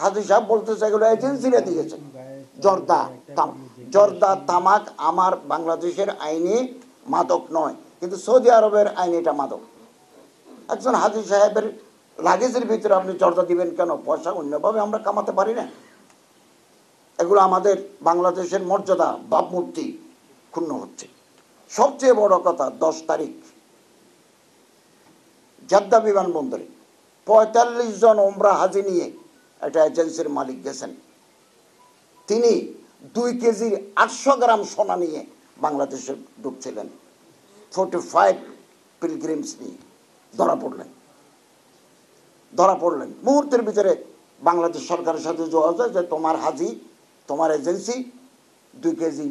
হাজি সাহেব বলতেছে এগুলো এজেন্সিরা দিয়েছে। জর্দা তামাক আমার বাংলাদেশের আইনে মাদক নয়, কিন্তু সৌদি আরবের আইনে এটা মাদক। একজন হাজি সাহেবের লাগেজের ভিতরে আপনি জর্দা দিবেন কেন? পয়সা অন্যভাবে আমরা কামাতে পারি না? এগুলো আমাদের বাংলাদেশের মর্যাদা, ভাবমূর্তি ক্ষুণ্ণ হচ্ছে। সবচেয়ে বড় কথা, 10 তারিখ জেদ্দা বিমানবন্দরে 45 জন ওমরা হাজি নিয়ে একটা এজেন্সির মালিক গেছেন। তিনি 2 কেজি 800 গ্রাম সোনা নিয়ে বাংলাদেশে ঢুকছিলেন। 45 পিলগ্রিমস নিয়ে ধরা পড়লেন। মুহূর্তের ভিতরে বাংলাদেশ সরকারের সাথে যোগাযোগ, যে তোমার হাজি, তোমার এজেন্সি 2 কেজি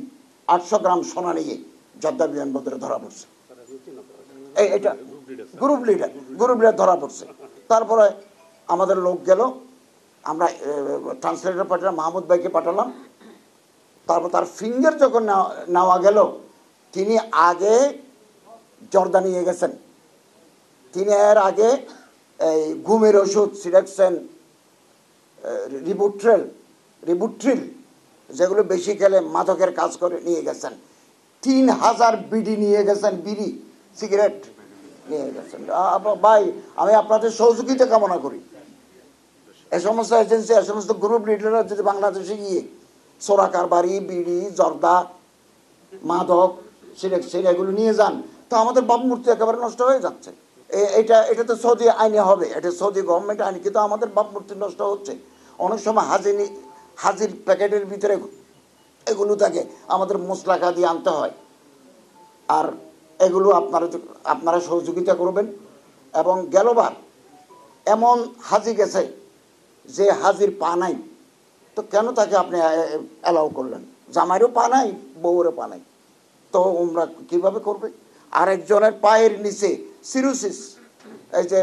800 গ্রাম সোনা নিয়ে জেদ্দা বিমানবন্দরে ধরা পড়ছে। এটা গ্রুপ লিডার ধরা পড়ছে। তারপরে আমাদের লোক গেল, আমরা ট্রান্সলেটর পাঠালাম, মাহমুদ ভাইকে পাঠালাম। তারপর তার ফিঙ্গার যখন নেওয়া গেল, তিনি আগে জর্দা নিয়ে গেছেন। তিনি এর আগে এই ঘুমের ওষুধ সিডাক্সেন, রিবুট্রিল যেগুলো বেশি খেলে মাদকের কাজ করে নিয়ে গেছেন। 3000 বিডি নিয়ে গেছেন, বিড়ি সিগারেট নিয়ে গেছেন। ভাই, আমি আপনাদের সহযোগিতা কামনা করি। এ সমস্ত এজেন্সি, এ সমস্ত গ্রুপ লিডাররা যদি বাংলাদেশে গিয়ে সোরা কারবারি, বিড়ি, জর্দা, মাদক, সিগারেট এগুলো নিয়ে যান, তো আমাদের ভাবমূর্তি একেবারে নষ্ট হয়ে যাচ্ছে। এটা তো সৌদি আইনে হবে, এটা সৌদি গভর্নমেন্ট আইন, কিন্তু আমাদের ভাবমূর্তি নষ্ট হচ্ছে। অনেক সময় হাজির প্যাকেটের ভিতরে এগুলো থাকে, আমাদের মশলা দিয়ে আনতে হয়। আর এগুলো আপনারা সহযোগিতা করবেন। এবং গেলবার এমন হাজি গেছে যে হাজির পা নাই, তো কেন তাকে আপনি অ্যালাউ করলেন? জামাইরও পা নাই, বউরও পা নাই, তো ওমরা কিভাবে করবে? আরেকজনের পায়ের নিচে সিরোসিস, এই যে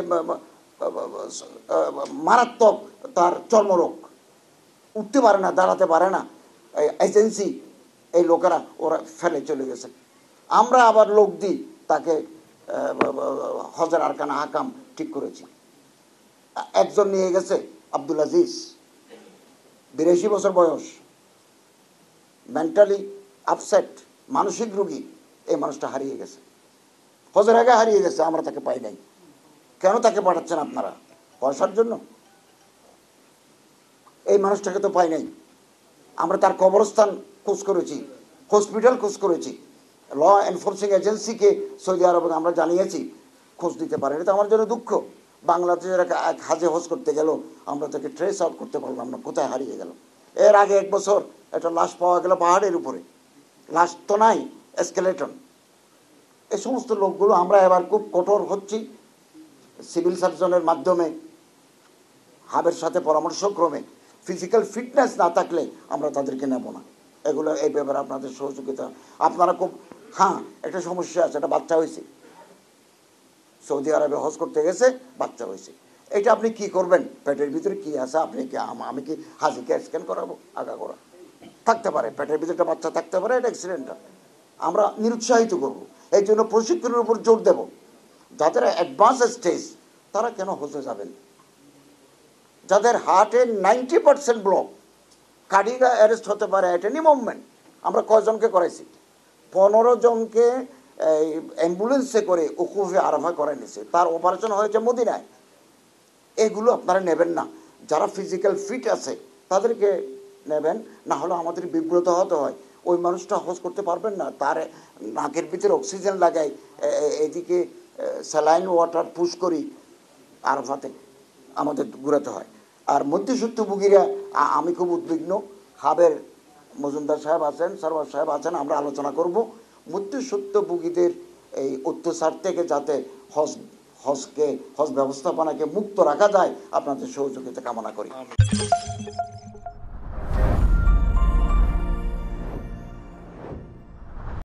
মারাত্মক তার চর্মরোগ, উঠতে পারে না, দাঁড়াতে পারে না, এজেন্সি এই লোকেরা ওরা ফেলে চলে গেছে। আমরা আবার লোক দিই, তাকে হজের আরকানা হাকাম ঠিক করেছি। একজন নিয়ে গেছে আব্দুল আজিজ, 82 বছর বয়স, মেন্টালি আপসেট, মানসিক রোগী। এই মানুষটা হারিয়ে গেছে, হজের আগে হারিয়ে গেছে, আমরা তাকে পাই নাই। কেন তাকে পাঠাচ্ছেন আপনারা? পয়সার জন্য? এই মানুষটাকে তো পাই নাই। আমরা তার কবরস্থান খোঁজ করেছি, হসপিটাল খোঁজ করেছি, ল এনফোর্সিং এজেন্সিকে সৌদি আরবে আমরা জানিয়েছি, খোঁজ দিতে পারেন। এটা আমার জন্য দুঃখ। বাংলাদেশের এক হাজে হজ করতে গেল, আমরা তাকে ট্রেস আউট করতে পারলাম না, কোথায় হারিয়ে গেল। এর আগে 1 বছর একটা লাশ পাওয়া গেল পাহাড়ের উপরে, লাশ তো নাই, এসকেলেটন। এই সমস্ত লোকগুলো আমরা এবার খুব কঠোর হচ্ছি। সিভিল সার্জনের মাধ্যমে, হাবের সাথে পরামর্শক্রমে, ফিজিক্যাল ফিটনেস না থাকলে আমরা তাদেরকে নেব না। এগুলো এই ব্যাপারে আপনাদের সহযোগিতা। আপনারা খুব, হ্যাঁ, একটা সমস্যা আছে, একটা বাচ্চা হয়েছে, সৌদি আরবে হজ করতে গেছে, বাচ্চা হয়েছে। এটা আপনি কি করবেন? পেটের ভিতরে কি আছে? আপনি কি, আমি কি হাজিকে স্ক্যান করাবো? আগা করা থাকতে পারে, পেটের ভিতরে একটা বাচ্চা থাকতে পারে, এটা অ্যাক্সিডেন্টাল। আমরা নিরুৎসাহিত করব, এই জন্য প্রশিক্ষণের উপর জোর দেব। যাদের অ্যাডভান্স স্টেজ, তারা কেন হজে যাবেন? যাদের হার্টের 90% ব্লক, কার্ডিয়াক অ্যারেস্ট হতে পারে এট এনি মুভমেন্ট। আমরা কয়জনকে করাইছি? 15 জনকে অ্যাম্বুলেন্সে করে উকুফে আরাফা করে নিছে, তার অপারেশন হয়েছে মদিনায়। এগুলো আপনারা নেবেন না। যারা ফিজিক্যাল ফিট আছে তাদেরকে নেবেন, না হলে আমাদের বিব্রত হতে হয়। ওই মানুষটা হজ করতে পারবেন না, তার নাকের ভিতরে অক্সিজেন লাগাই, এদিকে স্যালাইন ওয়াটার পুশ করি, আরাফাতে আমাদের ঘুরাতে হয়। আর মধ্যসূত্রভোগীরা, আমি খুব উদ্বিগ্ন। হাবের মজুমদার সাহেব আছেন, সরওয়ার সাহেব আছেন, আমরা আলোচনা করব মধ্যসূত্রভোগীদের এই অত্যাচার থেকে যাতে হজ ব্যবস্থাপনাকে মুক্ত রাখা যায়। আপনাদের সহযোগিতা কামনা করি।